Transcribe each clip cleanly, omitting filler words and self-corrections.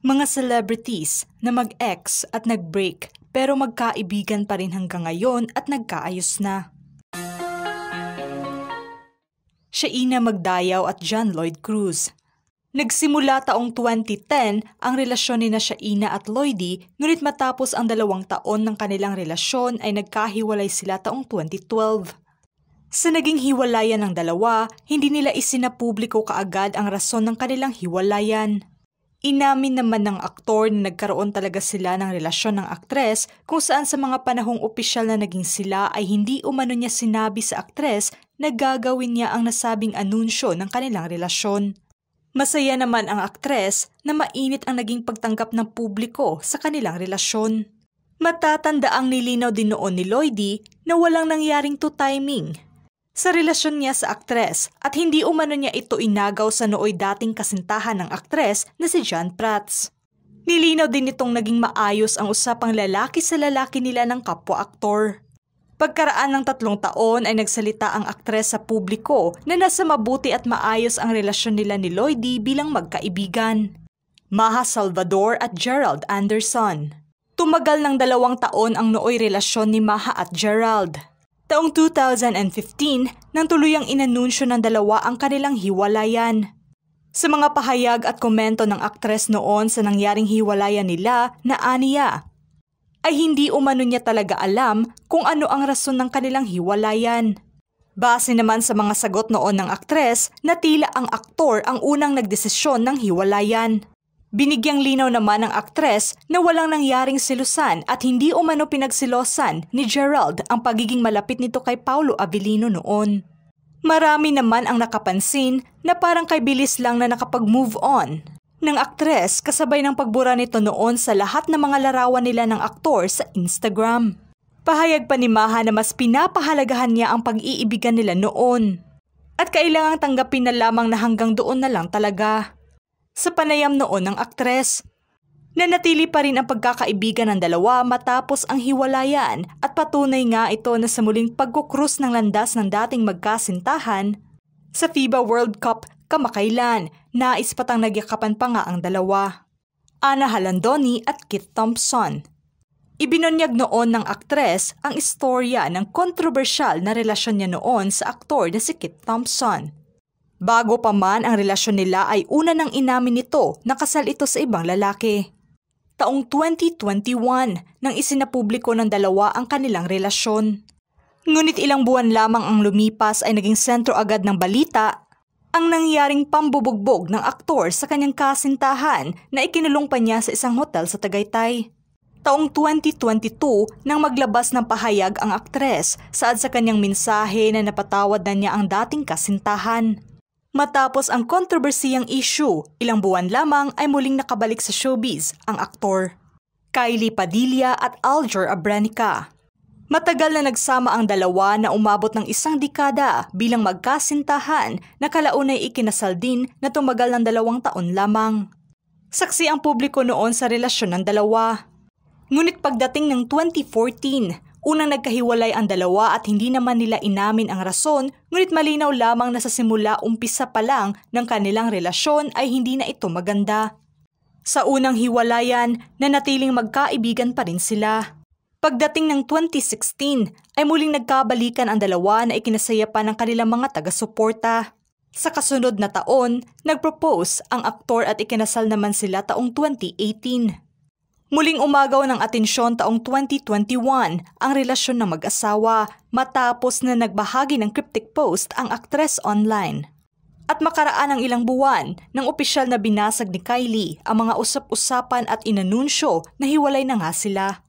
Mga celebrities na mag-ex at nag-break pero magkaibigan pa rin hanggang ngayon at nagkaayos na. Shaina Magdayaw at John Lloyd Cruz. Nagsimula taong 2010 ang relasyon ni Shaina at Lloydie, ngunit matapos ang 2 taon ng kanilang relasyon ay nagkahiwalay sila taong 2012. Sa naging hiwalayan ng dalawa, hindi nila isinapubliko kaagad ang rason ng kanilang hiwalayan. Inamin naman ng aktor na nagkaroon talaga sila ng relasyon ng aktres kung saan sa mga panahong opisyal na naging sila ay hindi umano niya sinabi sa aktres na gagawin niya ang nasabing anunsyo ng kanilang relasyon. Masaya naman ang aktres na mainit ang naging pagtanggap ng publiko sa kanilang relasyon. Matatanda ang nilinaw din noon ni Lloydie na walang nangyaring to timing sa relasyon niya sa aktres at hindi umano niya ito inagaw sa nooy dating kasintahan ng aktres na si John Prats. Nilinaw din itong naging maayos ang usapang lalaki sa lalaki nila ng kapwa-aktor. Pagkaraan ng 3 taon ay nagsalita ang aktres sa publiko na nasa mabuti at maayos ang relasyon nila ni Lloydie bilang magkaibigan. Maha Salvador at Gerald Anderson. Tumagal ng 2 taon ang nooy relasyon ni Maha at Gerald. Taong 2015 nang tuluyang inanunsyo ng dalawa ang kanilang hiwalayan. Sa mga pahayag at komento ng aktres noon sa nangyaring hiwalayan nila na aniya, ay hindi umano niya talaga alam kung ano ang rason ng kanilang hiwalayan. Base naman sa mga sagot noon ng aktres na tila ang aktor ang unang nagdesisyon ng hiwalayan. Binigyang linaw naman ng aktres na walang nangyaring silusan at hindi umano pinagsilosan ni Gerald ang pagiging malapit nito kay Paulo Avellino noon. Marami naman ang nakapansin na parang kay bilis lang na nakapag-move on ng aktres kasabay ng pagbura nito noon sa lahat ng mga larawan nila ng aktor sa Instagram. Pahayag pa ni Maha na mas pinapahalagahan niya ang pag-iibigan nila noon at kailangang tanggapin na lamang na hanggang doon na lang talaga. Sa panayam noon ng aktres, nanatili pa rin ang pagkakaibigan ng dalawa matapos ang hiwalayan at patunay nga ito na sa muling pagkukrus ng landas ng dating magkasintahan sa FIBA World Cup kamakailan, nais patang nagyakapan pa nga ang dalawa. Ana Halandoni at Kit Thompson. Ibinunyag noon ng aktres ang istorya ng kontrobersyal na relasyon niya noon sa aktor na si Kit Thompson. Bago pa man ang relasyon nila ay una nang inamin nito na kasal ito sa ibang lalaki. Taong 2021 nang isinapubliko ng dalawa ang kanilang relasyon. Ngunit ilang buwan lamang ang lumipas ay naging sentro agad ng balita ang nangyaring pambubugbog ng aktor sa kanyang kasintahan na ikinulong pa niya sa isang hotel sa Tagaytay. Taong 2022 nang maglabas ng pahayag ang aktres saad sa kanyang mensahe na napatawad na niya ang dating kasintahan. Matapos ang kontrobersiyang issue, ilang buwan lamang ay muling nakabalik sa showbiz ang aktor. Kylie Padilla at Alger Abrenica. Matagal na nagsama ang dalawa na umabot ng 1 dekada bilang magkasintahan na kalaunay ikinasal din na tumagal ng 2 taon lamang. Saksi ang publiko noon sa relasyon ng dalawa. Ngunit pagdating ng 2014, unang nagkahiwalay ang dalawa at hindi naman nila inamin ang rason, ngunit malinaw lamang na sa simula umpisa pa lang ng kanilang relasyon ay hindi na ito maganda. Sa unang hiwalayan, nanatiling magkaibigan pa rin sila. Pagdating ng 2016 ay muling nagkabalikan ang dalawa na ikinasaya pa ng kanilang mga taga-suporta. Sa kasunod na taon, nagpropose ang aktor at ikinasal naman sila taong 2018. Muling umagaw ng atensyon taong 2021 ang relasyon ng mag-asawa matapos na nagbahagi ng cryptic post ang aktres online. At makaraan ang ilang buwan nang opisyal na binasag ni Kylie ang mga usap-usapan at inanunsyo na hiwalay na nga sila.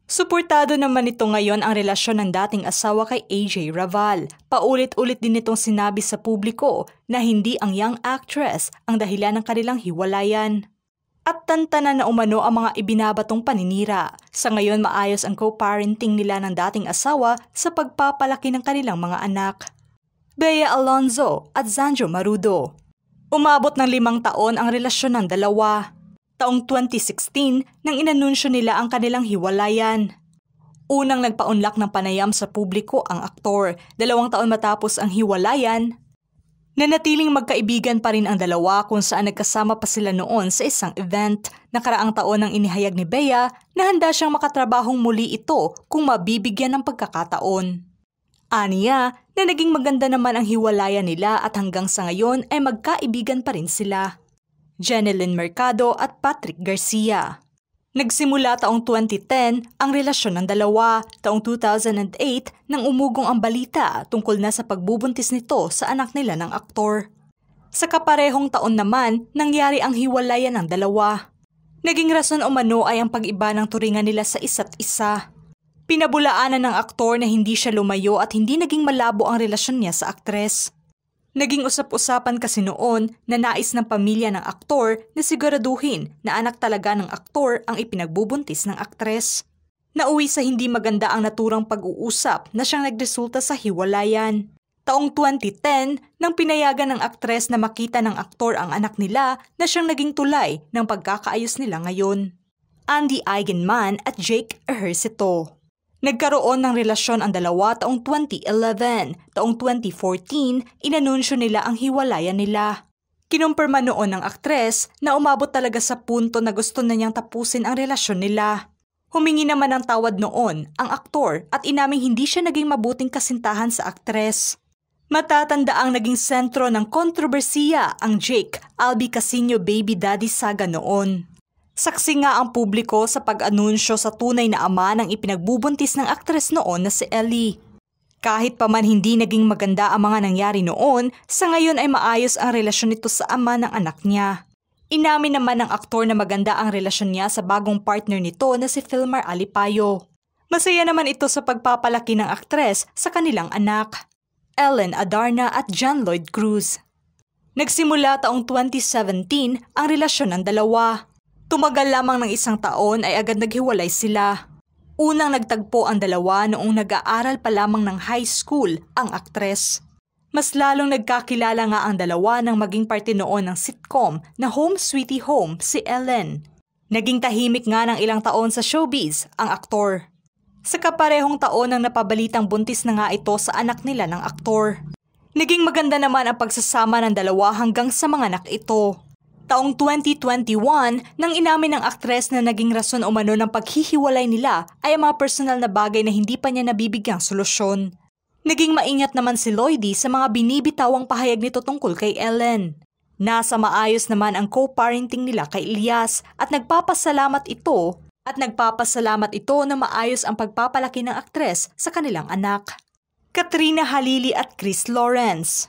Suportado naman ito ngayon ang relasyon ng dating asawa kay AJ Raval. Paulit-ulit din itong sinabi sa publiko na hindi ang young actress ang dahilan ng kanilang hiwalayan. At tantanan na umano ang mga ibinabatong paninira. Sa ngayon maayos ang co-parenting nila ng dating asawa sa pagpapalaki ng kanilang mga anak. Bea Alonzo at Zanjo Marudo. Umabot ng 5 taon ang relasyon ng dalawa. Taong 2016 nang inanunsyo nila ang kanilang hiwalayan. Unang nagpaunlak ng panayam sa publiko ang aktor. 2 taon matapos ang hiwalayan, Nanatiling magkaibigan pa rin ang dalawa kung saan nagkasama pa sila noon sa isang event. Nakaraang taon nang inihayag ni Bea na handa siyang makatrabahong muli ito kung mabibigyan ng pagkakataon. Aniya na naging maganda naman ang hiwalayan nila at hanggang sa ngayon ay magkaibigan pa rin sila. Jenilyn Mercado at Patrick Garcia. Nagsimula taong 2010 ang relasyon ng dalawa. Taong 2008 nang umugong ang balita tungkol na sa pagbubuntis nito sa anak nila ng aktor. Sa kaparehong taon naman, nangyari ang hiwalayan ng dalawa. Naging rason umano ay ang pag-iba ng turingan nila sa isa't isa. Pinabulaanan ng aktor na hindi siya lumayo at hindi naging malabo ang relasyon niya sa aktres. Naging usap-usapan kasi noon na nais ng pamilya ng aktor na siguraduhin na anak talaga ng aktor ang ipinagbubuntis ng aktres. Nauwi sa hindi maganda ang naturang pag-uusap na siyang nagresulta sa hiwalayan. Taong 2010 nang pinayagan ng aktres na makita ng aktor ang anak nila na siyang naging tulay ng pagkakaayos nila ngayon. Andy Eigenman at Jake Ejercito. Nagkaroon ng relasyon ang dalawa taong 2011. Taong 2014, inanunsyo nila ang hiwalayan nila. Kinumpirma noon ng aktres na umabot talaga sa punto na gusto na niyang tapusin ang relasyon nila. Humingi naman ng tawad noon ang aktor at inaming hindi siya naging mabuting kasintahan sa aktres. Matatanda ang naging sentro ng kontrobersiya ang Jake Albi Casino baby daddy saga noon. Saksi nga ang publiko sa pag-anunsyo sa tunay na ama ng ipinagbubuntis ng aktres noon na si Ellie. Kahit pa man hindi naging maganda ang mga nangyari noon, sa ngayon ay maayos ang relasyon nito sa ama ng anak niya. Inamin naman ng aktor na maganda ang relasyon niya sa bagong partner nito na si Filmar Alipayo. Masaya naman ito sa pagpapalaki ng aktres sa kanilang anak, Ellen Adarna at John Lloyd Cruz. Nagsimula taong 2017 ang relasyon ng dalawa. Tumagal lamang ng isang taon ay agad naghiwalay sila. Unang nagtagpo ang dalawa noong nag-aaral pa lamang ng high school ang aktres. Mas lalong nagkakilala nga ang dalawa nang maging parte noon ng sitcom na Home Sweetie Home si Ellen. Naging tahimik nga ng ilang taon sa showbiz ang aktor. Sa kaparehong taon nang napabalitang buntis na nga ito sa anak nila ng aktor. Naging maganda naman ang pagsasama ng dalawa hanggang sa mga anak ito. Taong 2021, nang inamin ng aktres na naging rason umano ng paghihiwalay nila ay ang mga personal na bagay na hindi pa niya nabibigyang solusyon. Naging maingat naman si Lloydie sa mga binibitawang pahayag nito tungkol kay Ellen. Nasa maayos naman ang co-parenting nila kay Elias at nagpapasalamat ito na maayos ang pagpapalaki ng aktres sa kanilang anak. Katrina Halili at Chris Lawrence.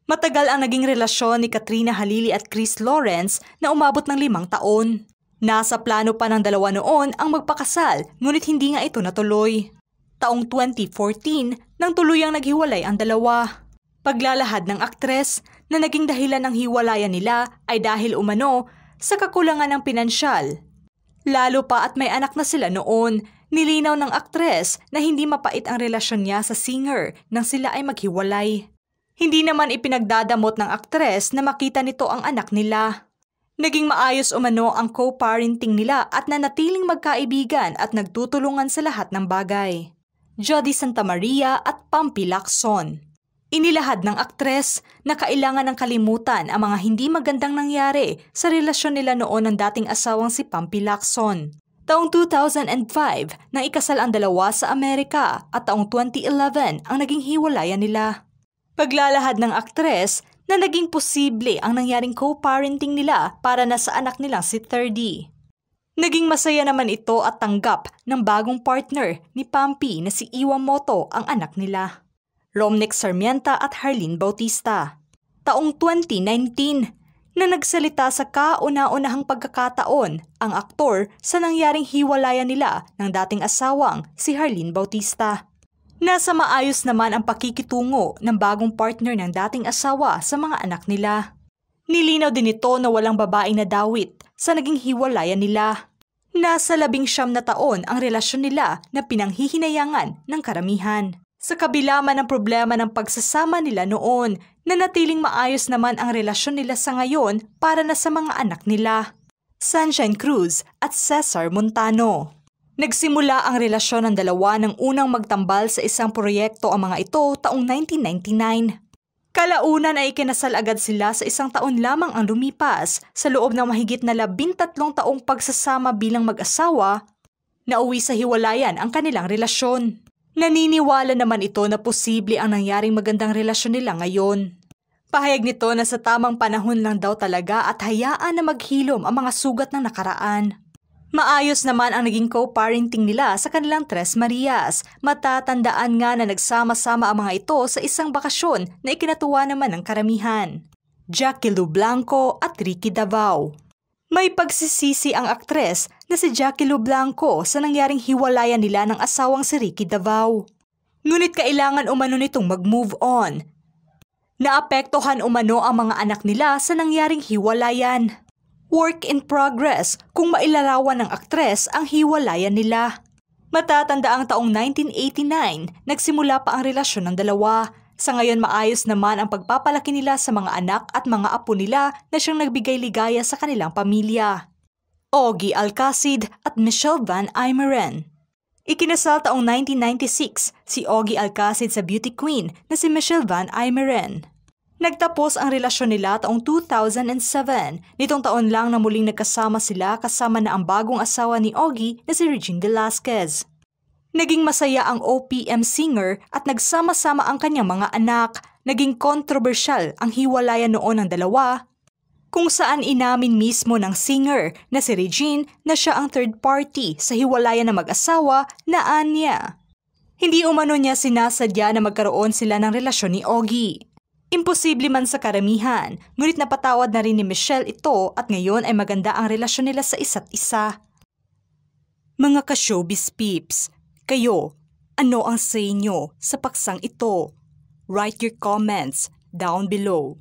Matagal ang naging relasyon ni Katrina Halili at Chris Lawrence na umabot ng 5 taon. Nasa plano pa ng dalawa noon ang magpakasal, ngunit hindi nga ito natuloy. Taong 2014 nang tuluyang naghiwalay ang dalawa. Paglalahad ng aktres na naging dahilan ng hiwalayan nila ay dahil umano sa kakulangan ng pinansyal. Lalo pa at may anak na sila noon, nilinaw ng aktres na hindi mapait ang relasyon niya sa singer nang sila ay maghiwalay. Hindi naman ipinagdadamot ng aktres na makita nito ang anak nila. Naging maayos umano ang co-parenting nila at nanatiling magkaibigan at nagtutulungan sa lahat ng bagay. Jody Santa Maria at Pampi Lacson. Inilahad ng aktres na kailangan ng kalimutan ang mga hindi magandang nangyari sa relasyon nila noon ng dating asawang si Pampi Lacson. Taong 2005 nang ikasal ang dalawa sa Amerika at taong 2011 ang naging hiwalayan nila. Paglalahad ng aktres na naging posible ang nangyaring co-parenting nila para na sa anak nilang si 30. Naging masaya naman ito at tanggap ng bagong partner ni Pampi na si Iwamoto ang anak nila. Romnick Sarmienta at Harleen Bautista. Taong 2019 na nagsalita sa kauna-unahang pagkakataon ang aktor sa nangyaring hiwalayan nila ng dating asawang si Harleen Bautista. Nasa maayos naman ang pakikitungo ng bagong partner ng dating asawa sa mga anak nila. Nilinaw din ito na walang babaeng nadawit sa naging hiwalayan nila. Nasa 19 na taon ang relasyon nila na pinanghihinayangan ng karamihan. Sa kabila man ng problema ng pagsasama nila noon, nanatiling maayos naman ang relasyon nila sa ngayon para na sa mga anak nila. Sunshine Cruz at Cesar Montano. Nagsimula ang relasyon ng dalawa nang unang magtambal sa isang proyekto ang mga ito taong 1999. Kalaunan ay ikinasal agad sila sa 1 taon lamang ang lumipas sa loob ng mahigit na 13 taong pagsasama bilang mag-asawa. Nauwi sa hiwalayan ang kanilang relasyon. Naniniwala naman ito na posible ang nangyaring magandang relasyon nila ngayon. Pahayag nito na sa tamang panahon lang daw talaga at hayaan na maghilom ang mga sugat ng nakaraan. Maayos naman ang naging co-parenting nila sa kanilang Tres Marias. Matatandaan nga na nagsama-sama ang mga ito sa isang bakasyon na ikinatuwa naman ng karamihan. Jackie Lu Blanco at Ricky Davao. May pagsisisi ang aktres na si Jackie Lu Blanco sa nangyaring hiwalayan nila ng asawang si Ricky Davao. Ngunit kailangan umano nitong mag-move on. Naapektuhan umano ang mga anak nila sa nangyaring hiwalayan. Work in progress kung mailarawan ng aktres ang hiwalayan nila. Matatanda ang taong 1989, nagsimula pa ang relasyon ng dalawa. Sa ngayon maayos naman ang pagpapalaki nila sa mga anak at mga apo nila na siyang nagbigay ligaya sa kanilang pamilya. Ogie Alcacid at Michelle Van Aimeren. Ikinasal taong 1996 si Ogie Alcacid sa beauty queen na si Michelle Van Aimeren. Nagtapos ang relasyon nila taong 2007. Nitong taon lang na muling nagkasama sila kasama na ang bagong asawa ni Ogie na si Regine Velasquez. Naging masaya ang OPM singer at nagsama-sama ang kanyang mga anak. Naging kontrobersyal ang hiwalayan noon ng dalawa, kung saan inamin mismo ng singer na si Regine na siya ang third party sa hiwalayan ng mag-asawa na anya. Hindi umano niya sinasadya na magkaroon sila ng relasyon ni Ogie. Imposible man sa karamihan, ngunit napatawad na rin ni Michelle ito at ngayon ay maganda ang relasyon nila sa isa't isa. Mga ka-showbiz peeps, kayo, ano ang say nyo sa paksang ito? Write your comments down below.